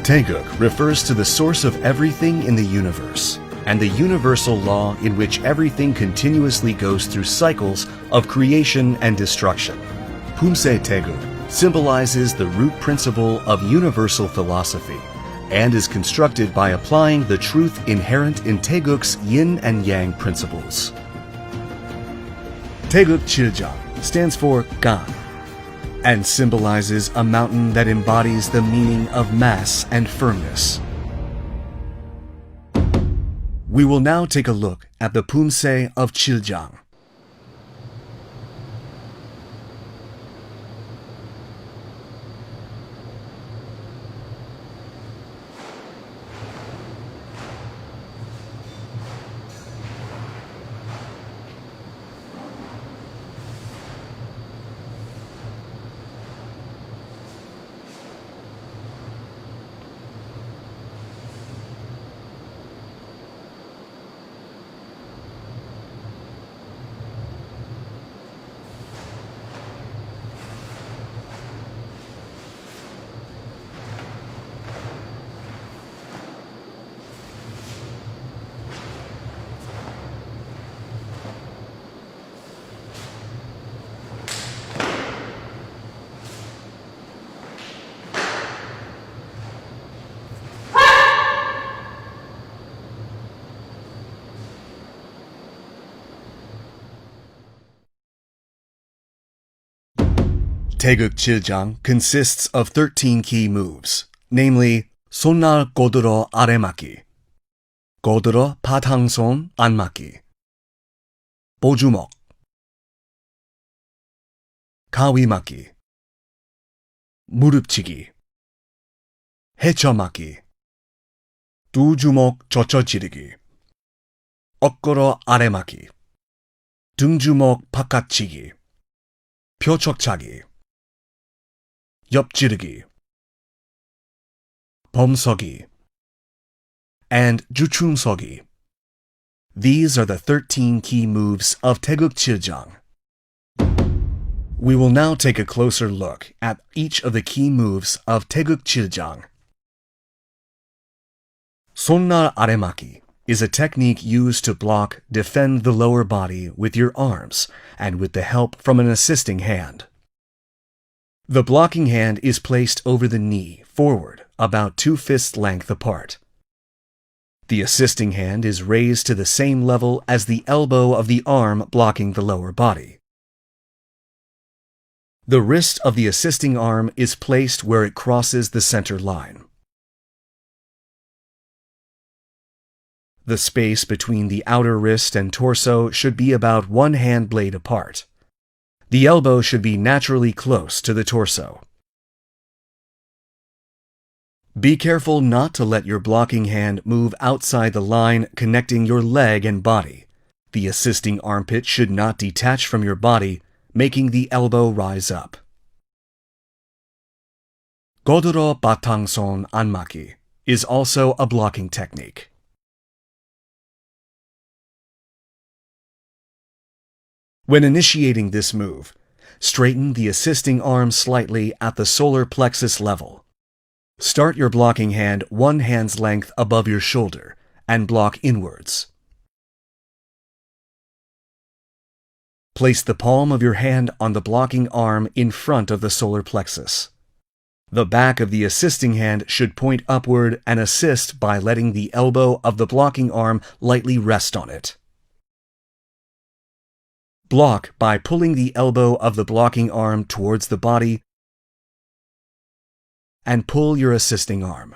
Taegeuk refers to the source of everything in the universe, and the universal law in which everything continuously goes through cycles of creation and destruction. Poomsae Taegeuk symbolizes the root principle of universal philosophy and is constructed by applying the truth inherent in Taegeuk's yin and yang principles. Taegeuk Chiljang stands for Gan and symbolizes a mountain that embodies the meaning of mass and firmness. We will now take a look at the Poomsae of Chiljang. Taegeuk Chiljang consists of 13 key moves, namely 손날 고들어 아래맞기, 고들어 바탕손 안맞기, 보주먹, 가위맞기, 무릎치기, 헤쳐맞기, 두 주먹 젖혀지르기, 엇걸어 아래맞기, 등주먹 바깥치기, 표척차기, 옆지르기, 범서기, and 주춤서기. These are the 13 key moves of Taegeuk Chiljang. We will now take a closer look at each of the key moves of Taegeuk Chiljang. 손날 아래맞기 is a technique used to block, defend the lower body with your arms and with the help from an assisting hand. The blocking hand is placed over the knee, forward, about 2 fist length apart. The assisting hand is raised to the same level as the elbow of the arm blocking the lower body. The wrist of the assisting arm is placed where it crosses the center line. The space between the outer wrist and torso should be about 1 hand blade apart. The elbow should be naturally close to the torso. Be careful not to let your blocking hand move outside the line connecting your leg and body. The assisting armpit should not detach from your body, making the elbow rise up. 고들어 바탕손 안맞기 is also a blocking technique. When initiating this move, straighten the assisting arm slightly at the solar plexus level. Start your blocking hand 1 hand's length above your shoulder and block inwards. Place the palm of your hand on the blocking arm in front of the solar plexus. The back of the assisting hand should point upward and assist by letting the elbow of the blocking arm lightly rest on it. Block by pulling the elbow of the blocking arm towards the body and pull your assisting arm.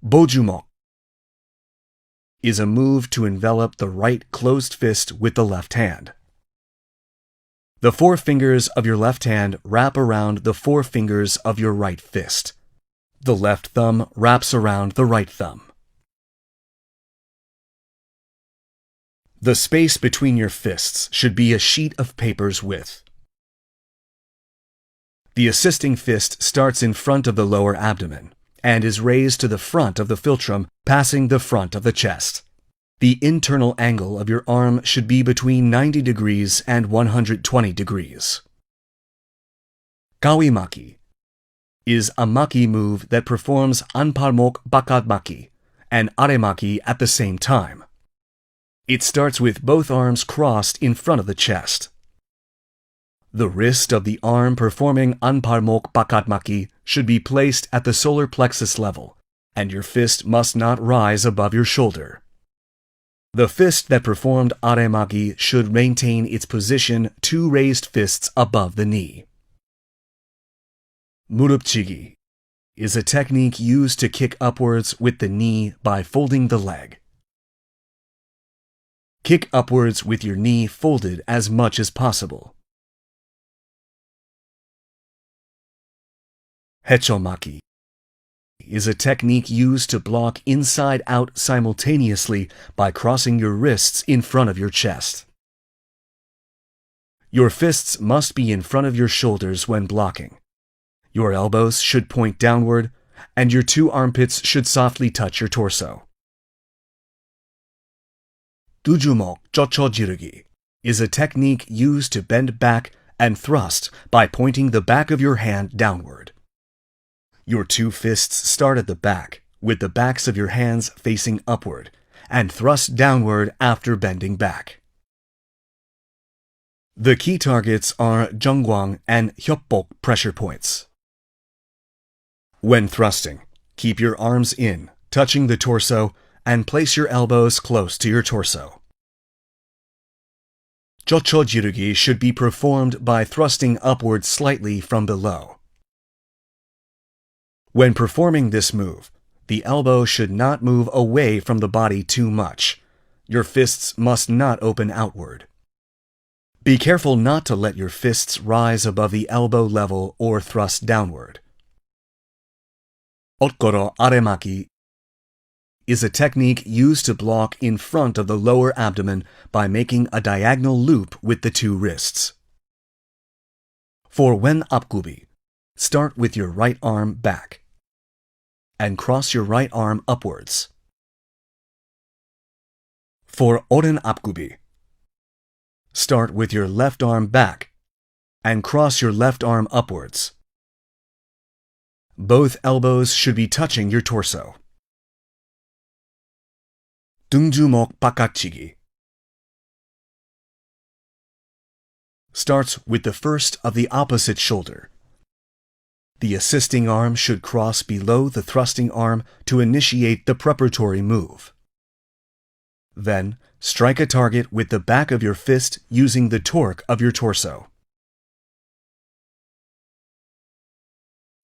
보주먹 is a move to envelop the right closed fist with the left hand. The 4 fingers of your left hand wrap around the 4 fingers of your right fist. The left thumb wraps around the right thumb. The space between your fists should be a sheet of paper's width. The assisting fist starts in front of the lower abdomen and is raised to the front of the philtrum, passing the front of the chest. The internal angle of your arm should be between 90 degrees and 120 degrees. Gawimaki is a maki move that performs anpalmok bakatmaki and aremaki at the same time. It starts with both arms crossed in front of the chest. The wrist of the arm performing anpalmok bakatmaki should be placed at the solar plexus level, and your fist must not rise above your shoulder. The fist that performed aremaki should maintain its position 2 raised fists above the knee. Murupchigi is a technique used to kick upwards with the knee by folding the leg. Kick upwards with your knee folded as much as possible. Hechomaki is a technique used to block inside out simultaneously by crossing your wrists in front of your chest. Your fists must be in front of your shoulders when blocking. Your elbows should point downward, and your 2 armpits should softly touch your torso. Dujumok Chochojirugi is a technique used to bend back and thrust by pointing the back of your hand downward. Your 2 fists start at the back, with the backs of your hands facing upward, and thrust downward after bending back. The key targets are Jeongwang and Hyeopbok pressure points. When thrusting, keep your arms in, touching the torso, and place your elbows close to your torso. Chochojirugi should be performed by thrusting upward slightly from below. When performing this move, the elbow should not move away from the body too much. Your fists must not open outward. Be careful not to let your fists rise above the elbow level or thrust downward. Otkoro aremaki is a technique used to block in front of the lower abdomen by making a diagonal loop with the 2 wrists. For wen apgubi, start with your right arm back and cross your right arm upwards. For oren apgubi, start with your left arm back and cross your left arm upwards. Both elbows should be touching your torso. Dungjumok Bakatchigi starts with the first of the opposite shoulder. The assisting arm should cross below the thrusting arm to initiate the preparatory move. Then, strike a target with the back of your fist using the torque of your torso.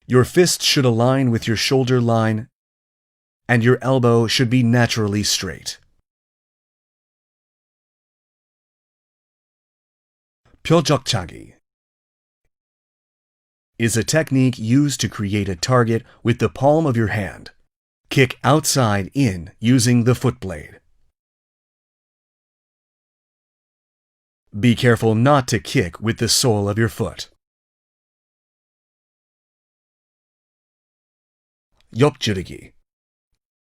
Your fist should align with your shoulder line, and your elbow should be naturally straight. Pyojokchagi is a technique used to create a target with the palm of your hand. Kick outside in using the foot blade. Be careful not to kick with the sole of your foot. Yopjurugi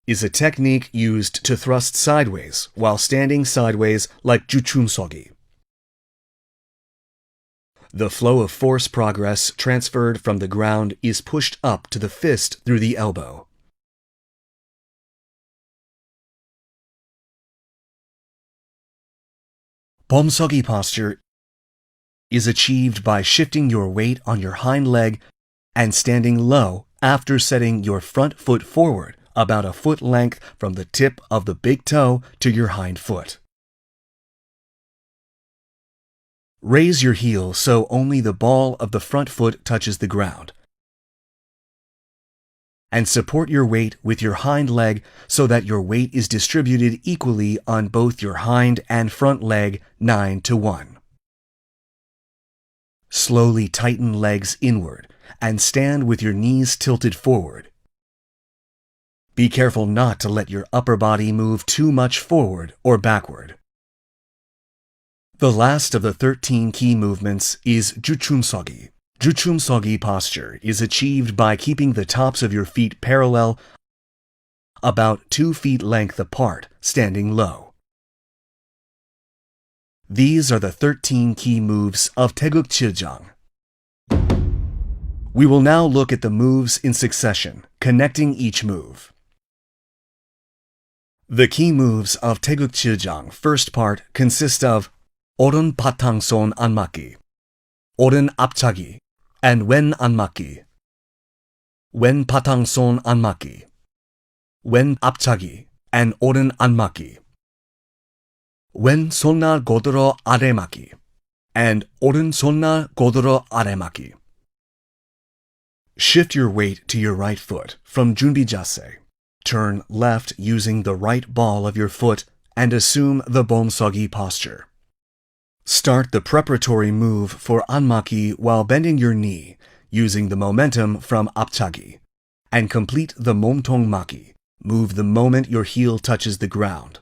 is a technique used to thrust sideways while standing sideways like Juchumsogi. The flow of force progress transferred from the ground is pushed up to the fist through the elbow. Poomsae posture is achieved by shifting your weight on your hind leg and standing low after setting your front foot forward about a foot length from the tip of the big toe to your hind foot. Raise your heel so only the ball of the front foot touches the ground. And support your weight with your hind leg so that your weight is distributed equally on both your hind and front leg 9-1. Slowly tighten legs inward and stand with your knees tilted forward. Be careful not to let your upper body move too much forward or backward. The last of the 13 key movements is Juchumsogi. Juchumsogi posture is achieved by keeping the tops of your feet parallel about 2 feet length apart, standing low. These are the 13 key moves of Taegeuk Jang. We will now look at the moves in succession, connecting each move. The key moves of Taegeuk Jang first part consist of 오른 바탕손 안맞기, 오른 앞차기, and 왼 안맞기. 왼 바탕손 안맞기, 왼 앞차기, and 오른 안맞기. 왼 손날 고드로 아래맞기, and 오른 손날 고드로 아래맞기. Shift your weight to your right foot from 준비 자세. Turn left using the right ball of your foot and assume the Poomsae posture. Start the preparatory move for 안맞기 while bending your knee, using the momentum from 앞차기, and complete the 몸통 맞기. Move the moment your heel touches the ground,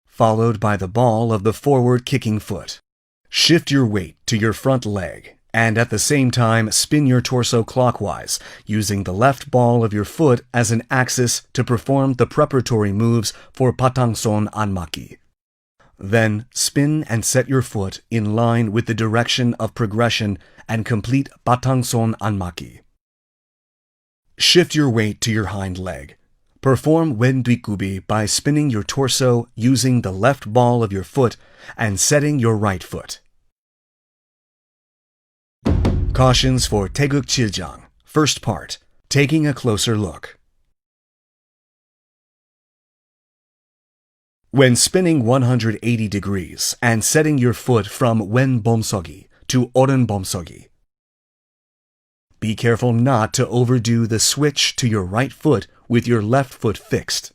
followed by the ball of the forward kicking foot. Shift your weight to your front leg, and at the same time spin your torso clockwise, using the left ball of your foot as an axis to perform the preparatory moves for 바탕손 안맞기. Then spin and set your foot in line with the direction of progression and complete 바탕손 안맞기. Shift your weight to your hind leg. Perform 왼 뒷굽이 by spinning your torso using the left ball of your foot and setting your right foot. Cautions for Taegeuk Jang. First part, taking a closer look. When spinning 180 degrees and setting your foot from 왼 Poomsae to 오른 Poomsae, be careful not to overdo the switch to your right foot with your left foot fixed.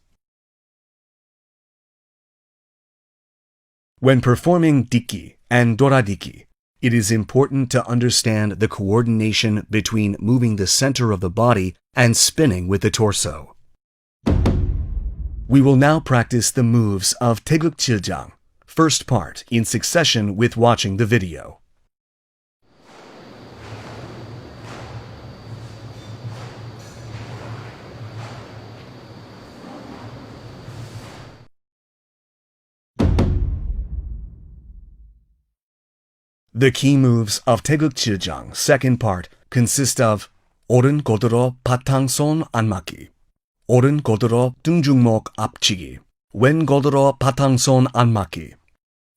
When performing diki and doradiki, it is important to understand the coordination between moving the center of the body and spinning with the torso. We will now practice the moves of Taegeuk Jang, first part, in succession with watching the video. The key moves of Taegeuk Jang, second part, consist of 오른 고드로 바탕손 안맞기, 오른 고드로 등중목 앞치기, 왼 고드로 바탕손 안맞기,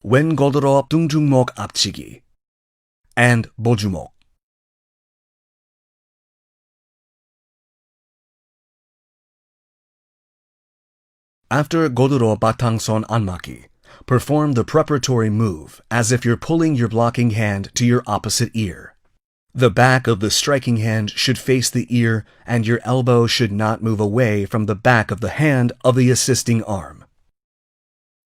왼 고드로 등중목 앞치기, and 보주목. After 고드로 바탕손 안맞기, perform the preparatory move as if you're pulling your blocking hand to your opposite ear. The back of the striking hand should face the ear and your elbow should not move away from the back of the hand of the assisting arm.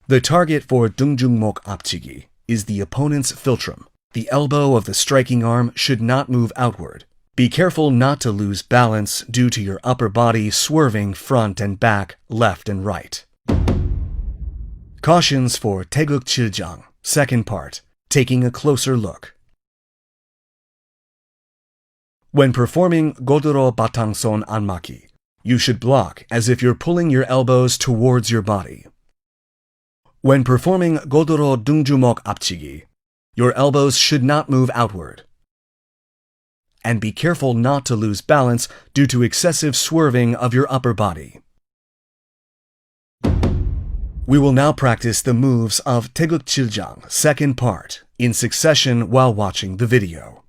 The target for 등중목 앞치기 is the opponent's philtrum. The elbow of the striking arm should not move outward. Be careful not to lose balance due to your upper body swerving front and back, left and right. Cautions for Taegeuk Jang, second part, taking a closer look. When performing 고드로 바탕손 안맞기, you should block as if you're pulling your elbows towards your body. When performing 고드로 등주목 앞치기, your elbows should not move outward. And be careful not to lose balance due to excessive swerving of your upper body. We will now practice the moves of Taegeuk Jang, second part, in succession while watching the video.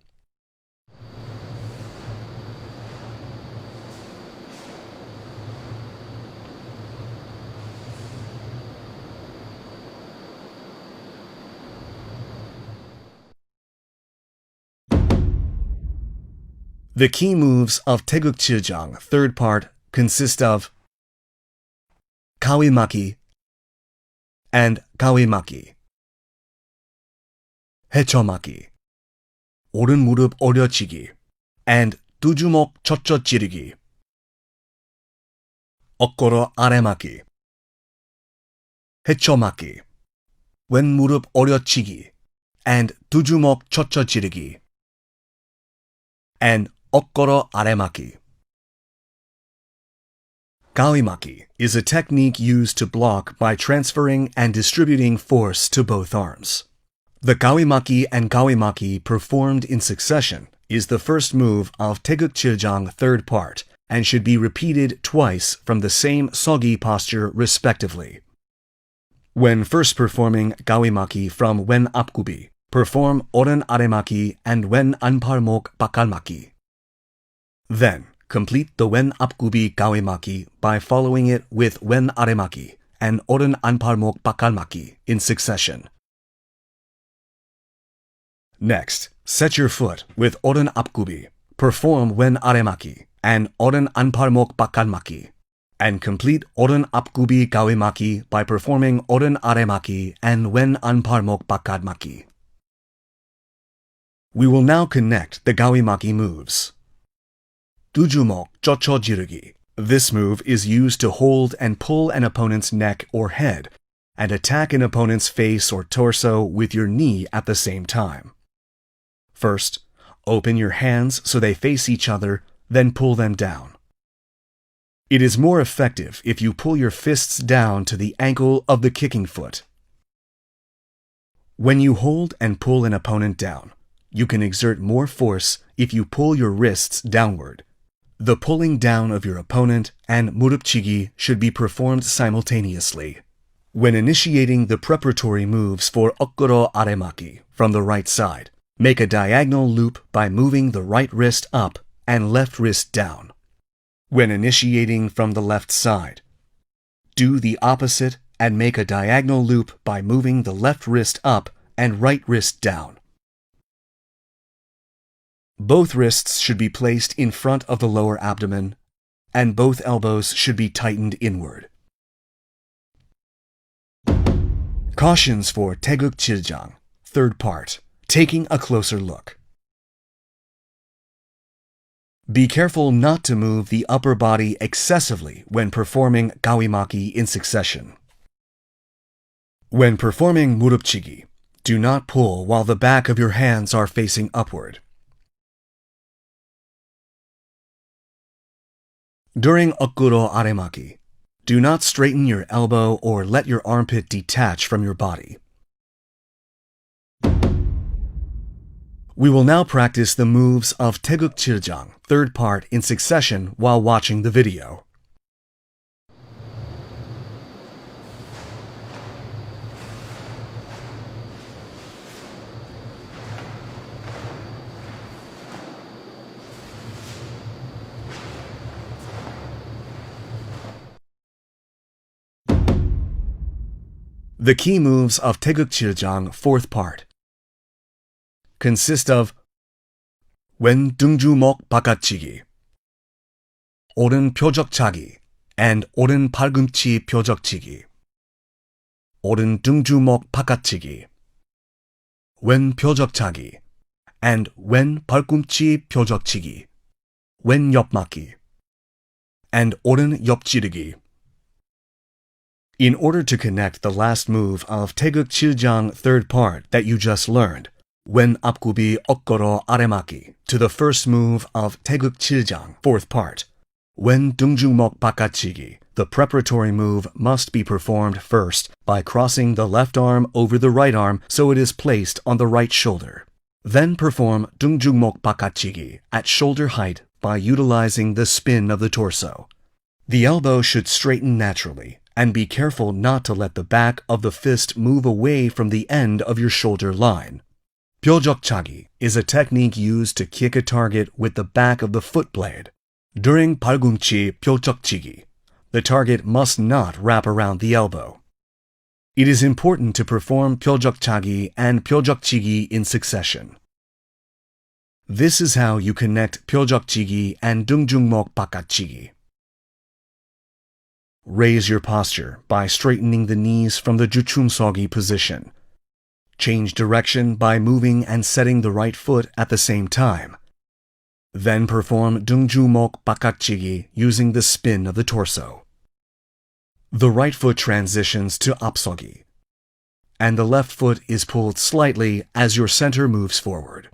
The key moves of Taegeuk Jang, third part, consist of 가위맞기 and 가위맞기, 헤쳐맞기, 오른 무릎 오려치기, and 두 주먹 젖젖 찌르기, 엇걸어 아래맞기, 헤쳐맞기, 왼 무릎 오려치기, and 두 주먹 젖젖 찌르기, and 엇걸어 아래맞기. 가위맞기 is a technique used to block by transferring and distributing force to both arms. The gawimaki and gawimaki performed in succession is the first move of Taegeuk Chiljang third part and should be repeated twice from the same sogi posture respectively. When first performing gawimaki from wen apgubi, perform oren aremaki and wen anparmok bakalmaki. Then, complete the wen apgubi gawimaki by following it with wen aremaki and oren anparmok bakalmaki in succession. Next, set your foot with oren apgubi, perform wen aremaki and oren anparmok bakalmaki, and complete oren apgubi gawimaki by performing oren aremaki and wen anparmok bakalmaki. We will now connect the gawimaki moves. Dujumok chocho jirugi. This move is used to hold and pull an opponent's neck or head and attack an opponent's face or torso with your knee at the same time. First, open your hands so they face each other, then pull them down. It is more effective if you pull your fists down to the ankle of the kicking foot. When you hold and pull an opponent down, you can exert more force if you pull your wrists downward. The pulling down of your opponent and murupchigi should be performed simultaneously. When initiating the preparatory moves for okuro aremaki from the right side, make a diagonal loop by moving the right wrist up and left wrist down. When initiating from the left side, do the opposite and make a diagonal loop by moving the left wrist up and right wrist down. Both wrists should be placed in front of the lower abdomen, and both elbows should be tightened inward. Cautions for Taegeuk Chiljang, third part, taking a closer look. Be careful not to move the upper body excessively when performing gawimaki in succession. When performing murupchigi, do not pull while the back of your hands are facing upward. During okuro aremaki, do not straighten your elbow or let your armpit detach from your body. We will now practice the moves of Taegeuk Chiljang, third part, in succession while watching the video. The key moves of Taegeuk Chiljang, fourth part, consist of wen 등주먹 바깥치기, 오른 표적차기, and 오른 팔꿈치 표적치기, 오른 등주먹 바깥치기, wen 표적차기, and wen 팔꿈치 표적치기, wen 옆맞기, and 오른 옆지르기. In order to connect the last move of Taegeuk Chiljang third part that you just learned, wen apgubi okoro aremaki, to the first move of Taegeuk Chiljang fourth part, wen 등주먹 바깥치기, the preparatory move must be performed first by crossing the left arm over the right arm so it is placed on the right shoulder. Then perform 등주먹 바깥치기 at shoulder height by utilizing the spin of the torso. The elbow should straighten naturally, and be careful not to let the back of the fist move away from the end of your shoulder line. 표적차기 is a technique used to kick a target with the back of the foot blade. During 팔꿈치 표적치기, the target must not wrap around the elbow. It is important to perform 표적차기 and 표적치기 in succession. This is how you connect 표적치기 and 등주먹 바깥치기. Raise your posture by straightening the knees from the juchumsogi position. Change direction by moving and setting the right foot at the same time. Then perform 등주먹 바깥치기 using the spin of the torso. The right foot transitions to apsogi, and the left foot is pulled slightly as your center moves forward.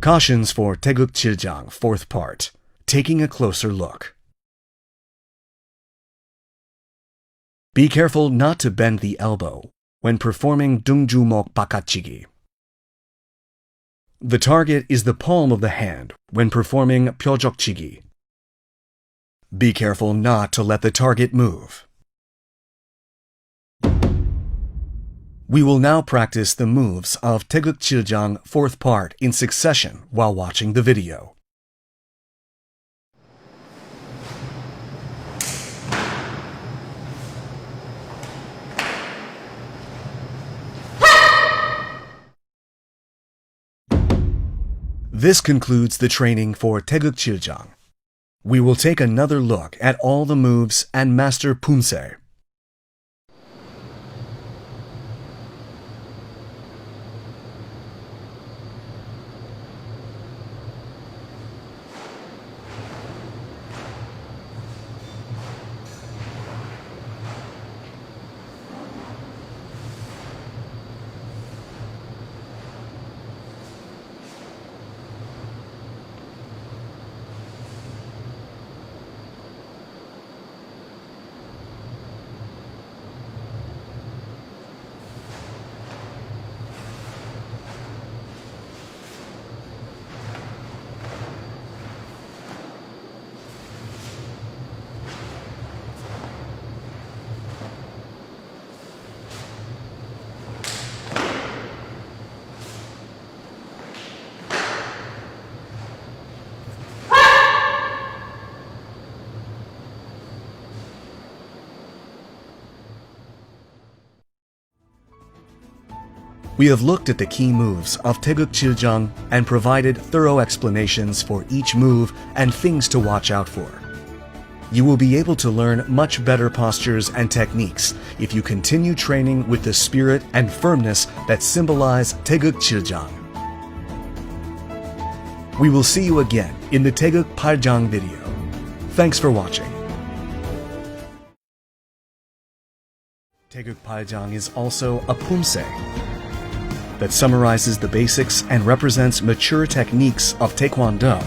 Cautions for Taegeuk Chiljang, fourth part, taking a closer look. Be careful not to bend the elbow when performing Dungjumok Bakatchigi. The target is the palm of the hand when performing Pyojokchigi. Be careful not to let the target move. We will now practice the moves of Taegeuk Chiljang fourth part in succession while watching the video. This concludes the training for Taegeuk Chiljang. We will take another look at all the moves and master Poomsae. We have looked at the key moves of Taegeuk Chiljang and provided thorough explanations for each move and things to watch out for. You will be able to learn much better postures and techniques if you continue training with the spirit and firmness that symbolize Taegeuk Chiljang. We will see you again in the Taegeuk Paljang video. Thanks for watching. Taegeuk Paljang is also a Poomsae that summarizes the basics and represents mature techniques of Taekwondo.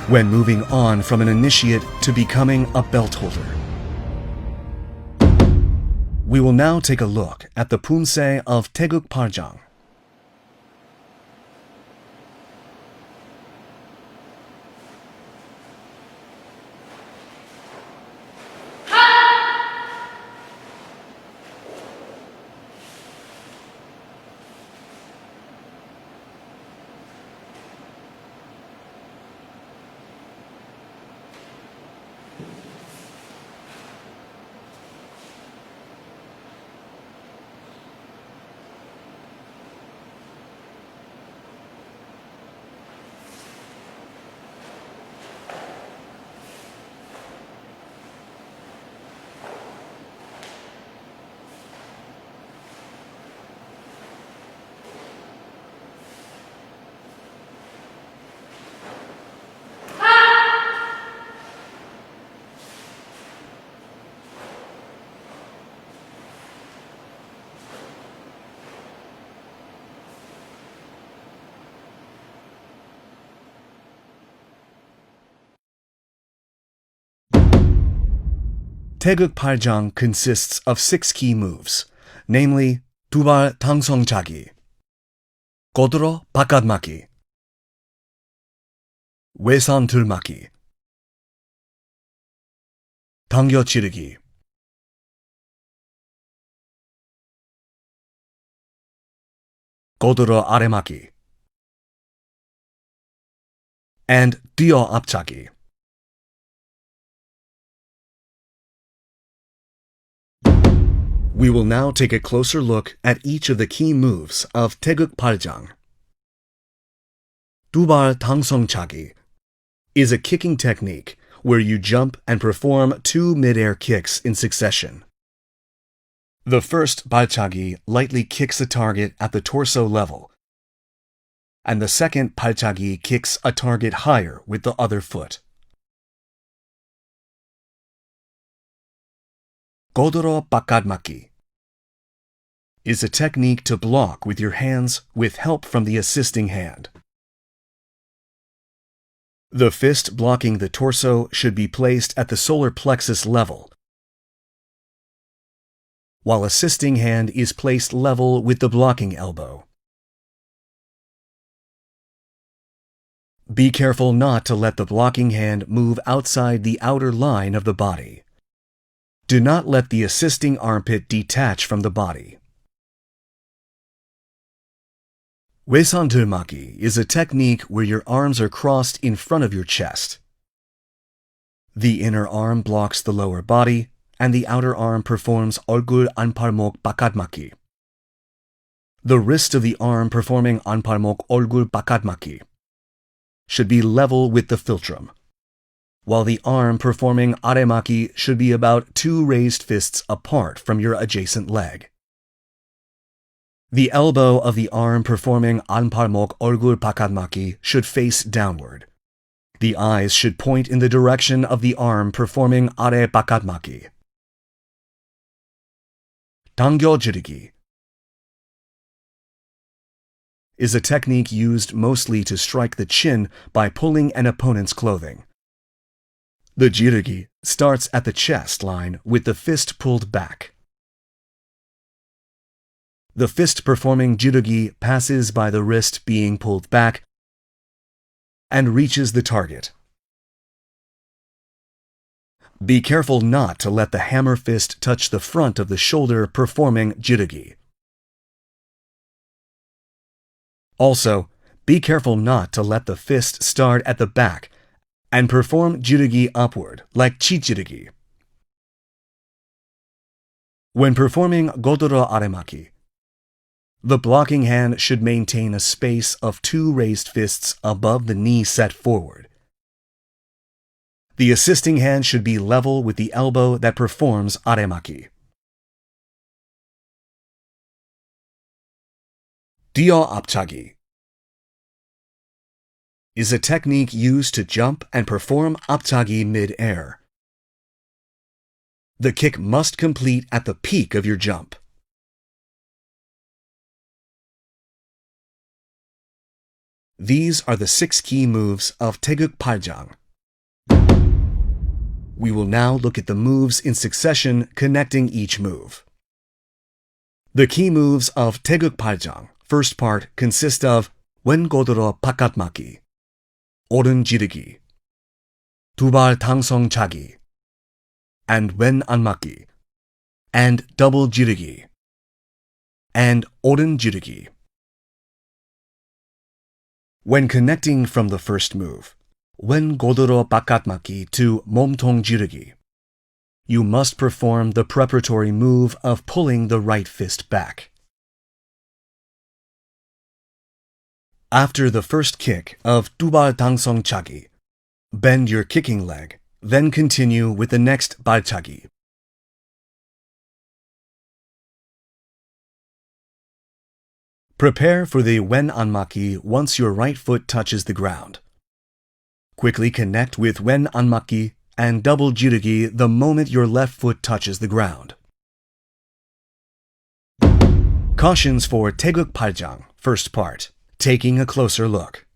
When moving on from an initiate to becoming a belt holder. We will now take a look at the Poomsae of Taegeuk Paljang. Taegeuk Paljang consists of 6 key moves, namely 두발 당성차기, 거들어 바깥막기, 외선 들막기, 당겨 지르기, 거들어 아래막기, and 뛰어 앞차기. We will now take a closer look at each of the key moves of Taegeuk Paljang. 두발 당성차기 is a kicking technique where you jump and perform 2 mid-air kicks in succession. The first 발차기 lightly kicks a target at the torso level, and the second 발차기 kicks a target higher with the other foot. 거들어 바깥막기 is a technique to block with your hands with help from the assisting hand. The fist blocking the torso should be placed at the solar plexus level, while assisting hand is placed level with the blocking elbow. Be careful not to let the blocking hand move outside the outer line of the body. Do not let the assisting armpit detach from the body. Waesan Durmaki is a technique where your arms are crossed in front of your chest. The inner arm blocks the lower body, and the outer arm performs 얼굴 안팔목 바깥막기. The wrist of the arm performing 안팔목 얼굴 바깥막기 should be level with the philtrum, while the arm performing 아래막기 should be about 2 raised fists apart from your adjacent leg. The elbow of the arm performing 안팔목 얼굴 바깥막기 should face downward. The eyes should point in the direction of the arm performing 아래 바깥막기. 당겨지르기 is a technique used mostly to strike the chin by pulling an opponent's clothing. The jirugi starts at the chest line with the fist pulled back. The fist performing jirugi passes by the wrist being pulled back and reaches the target. Be careful not to let the hammer fist touch the front of the shoulder performing jirugi. Also, be careful not to let the fist start at the back and perform jirugi upward, like chijirugi. When performing godoro aremaki, the blocking hand should maintain a space of 2 raised fists above the knee set forward. The assisting hand should be level with the elbow that performs aremaki. Dio apchagi is a technique used to jump and perform apchagi mid-air. The kick must complete at the peak of your jump. These are the 6 key moves of Taegeuk Paljang. We will now look at the moves in succession connecting each move. The key moves of Taegeuk Paljang, first part, consist of wen godoro 바깥막기, 오른 지르기, 두발 당성차기, and wen 안막기, and double jirugi, and 오른 jirugi. When connecting from the first move, wen godoro 바깥막기 to 몸통 jirugi, you must perform the preparatory move of pulling the right fist back. After the first kick of 두발 당성차기, bend your kicking leg, then continue with the next 발차기. Prepare for the wen anmaki once your right foot touches the ground. Quickly connect with wen anmaki and double jirugi the moment your left foot touches the ground. Cautions for Taegeuk Paljang, first part. Taking a closer look.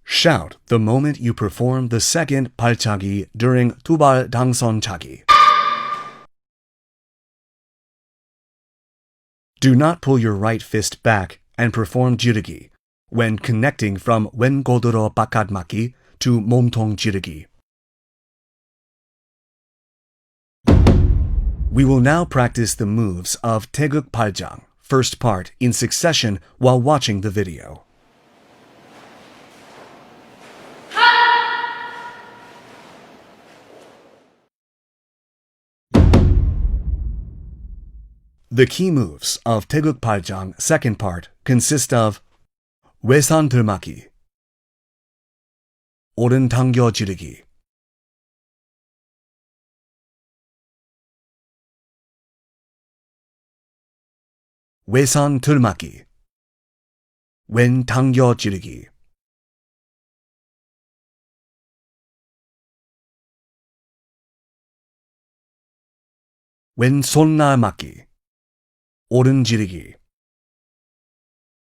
Shout the moment you perform the second 발차기 during 두발 당선차기. Do not pull your right fist back and perform jirugi when connecting from wen godoro 바깥막기 to 몸통 jirugi. We will now practice the moves of Taegeuk Paljang, first part, in succession while watching the video. The key moves of Taegeuk Paljang, second part, consist of 외산 들막기, 오른 당겨 지르기, 외산 들막기, 왼 당겨 지르기, 왼손 날막기, 오른 지르기,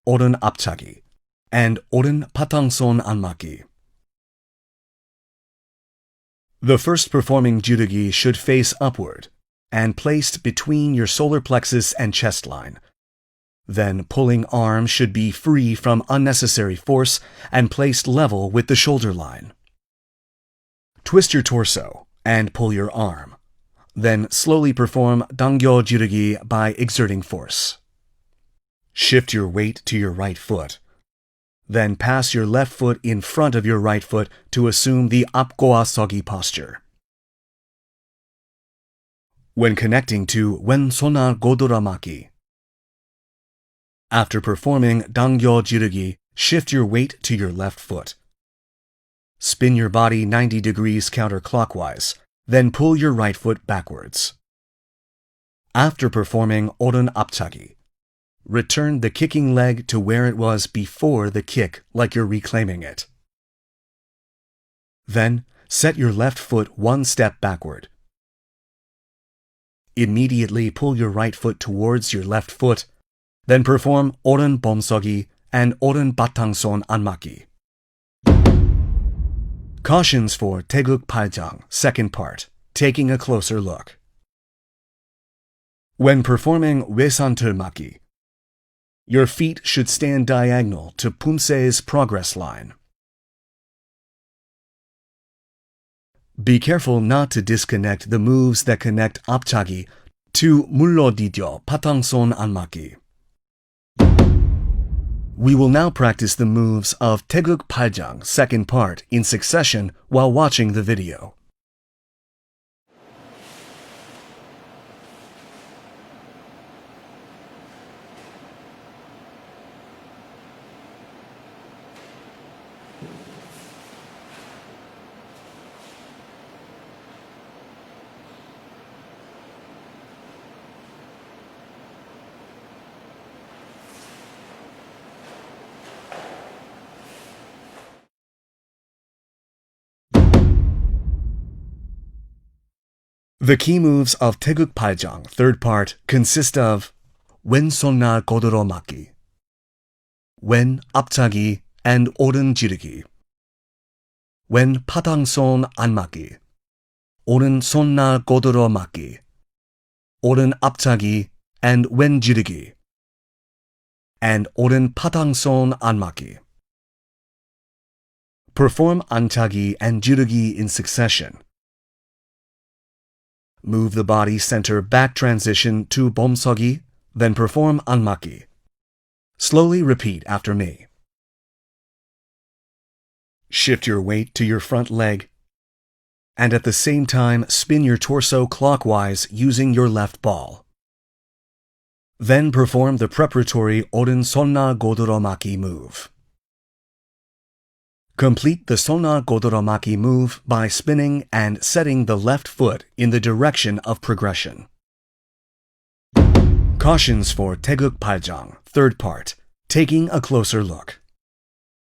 오른 앞차기, and 오른 바탕손 안막기. The first performing jirugi should face upward, and placed between your solar plexus and chest line. Then pulling arm should be free from unnecessary force and placed level with the shoulder line. Twist your torso and pull your arm. Then slowly perform Dangyo Jirugi by exerting force. Shift your weight to your right foot. Then pass your left foot in front of your right foot to assume the Apgoa Sogi posture. When connecting to Wen Sona Godoramaki. After performing Dangyo Jirugi, shift your weight to your left foot. Spin your body 90 degrees counterclockwise, then pull your right foot backwards. After performing Oren Apchagi, return the kicking leg to where it was before the kick, like you're reclaiming it. Then, set your left foot one step backward. Immediately pull your right foot towards your left foot, then perform Oren Poomsae and Oren Batangson Anmaki. Cautions for Taegeuk Paljang, second part, taking a closer look. When performing Wesantul Maki, your feet should stand diagonal to Poomsae's progress line. Be careful not to disconnect the moves that connect Apchagi to Mullodidyo Patangson Anmaki. We will now practice the moves of Taegeuk Paljang, second part, in succession while watching the video. The key moves of Taegeuk Paljang, third part, consist of Wen-Sonna Godoro-Maki, Wen Apchagi and Oren Jirugi, Wen Patangson Anmaki, Oren Sonna Godoro-Maki, Oren Apchagi and Wen Jirugi, and Oren Patangson Anmaki. Perform Anchagi and Jirugi in succession. Move the body center back transition to Poomsae, then perform Anmaki. Slowly repeat after me. Shift your weight to your front leg, and at the same time spin your torso clockwise using your left ball. Then perform the preparatory Oren Sonna Godoro-Maki move. Complete the Sonna Godoro-Maki move by spinning and setting the left foot in the direction of progression. Cautions for Taegeuk Paljang, third part, taking a closer look.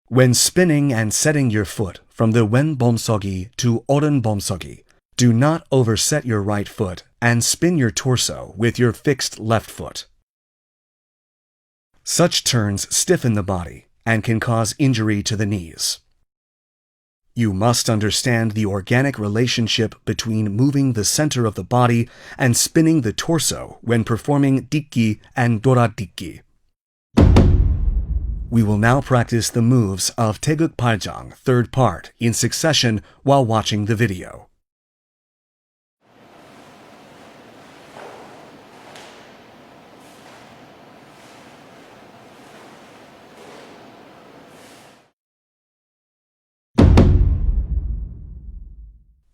When spinning and setting your foot from the Wen Poomsae to Oren Poomsae, do not overset your right foot and spin your torso with your fixed left foot. Such turns stiffen the body and can cause injury to the knees. You must understand the organic relationship between moving the center of the body and spinning the torso when performing Dikki and Dora Dikki. We will now practice the moves of Taegeuk Paljang, third part, in succession while watching the video.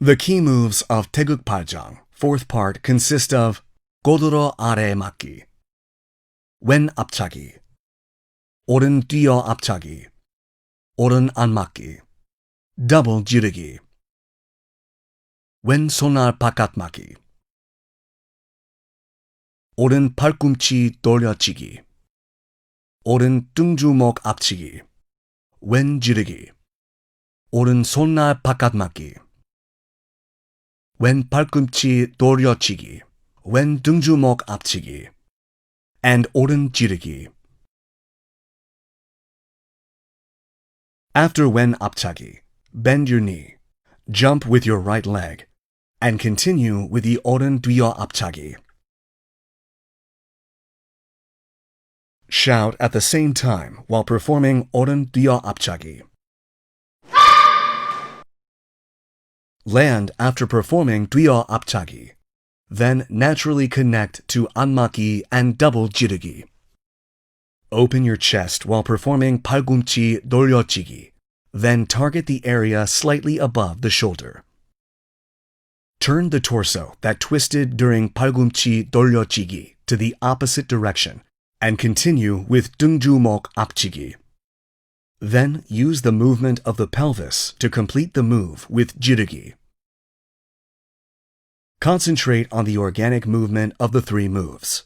The key moves of Taegeuk Paljang, fourth part, consist of Godoro Are Maki, Wen Apchagi, Oren Dio Apchagi, Oren Anmaki, Double Jirugi, Wen Sonar Pakat Maki, Oren Palkumchi Dolyochigi, Oren Tungju-mok Apchigi, Wen Jirugi, Oren Sonar Pakat Maki, Wen Palkumchi Dolyochigi, Wen Tungju-mok Apchigi, and Oren Jirugi. After Wen Apchagi, bend your knee, jump with your right leg, and continue with the oren 뒤어 앞차기. Shout at the same time while performing oren 뒤어 앞차기. Land after performing 뒤어 앞차기. Then naturally connect to 안마기 and double jirugi. Open your chest while performing 팔꿈치 돌려치기. Then target the area slightly above the shoulder. Turn the torso that twisted during 팔꿈치 돌려치기 to the opposite direction and continue with 등주먹 앞치기. Then use the movement of the pelvis to complete the move with jirugi. Concentrate on the organic movement of the three moves.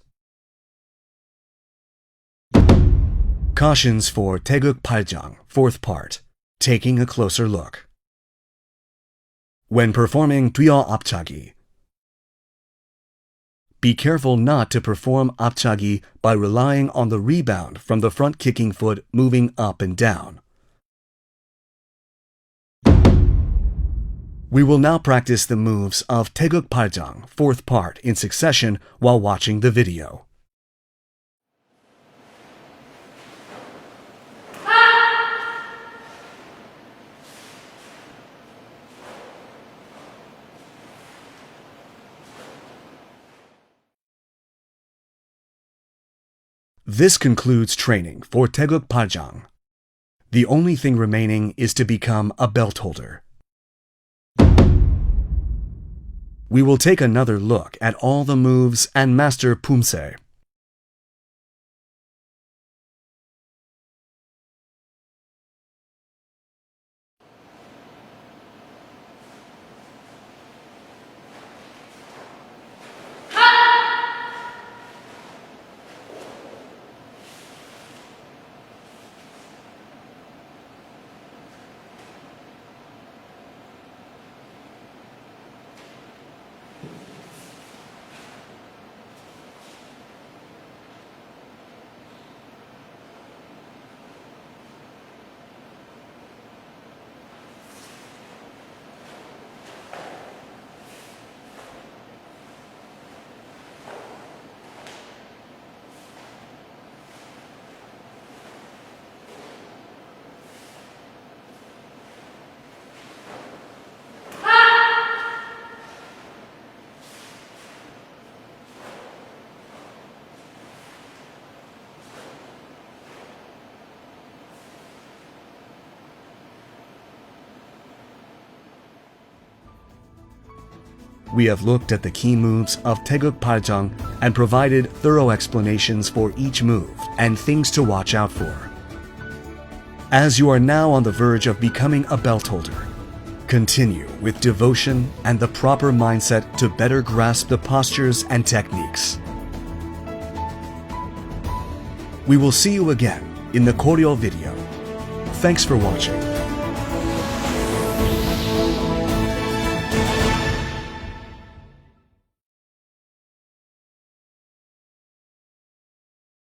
Cautions for Taegeuk Paljang, fourth part, taking a closer look. When performing 뒤어 앞차기, be careful not to perform 앞차기 by relying on the rebound from the front kicking foot moving up and down. We will now practice the moves of Taegeuk Paljang, fourth part, in succession while watching the video. This concludes training for Taegeuk Paljang. The only thing remaining is to become a belt holder. We will take another look at all the moves and master Poomsae. We have looked at the key moves of Taegeuk Paljang and provided thorough explanations for each move and things to watch out for. As you are now on the verge of becoming a belt holder, continue with devotion and the proper mindset to better grasp the postures and techniques. We will see you again in the choreo video. Thanks for watching.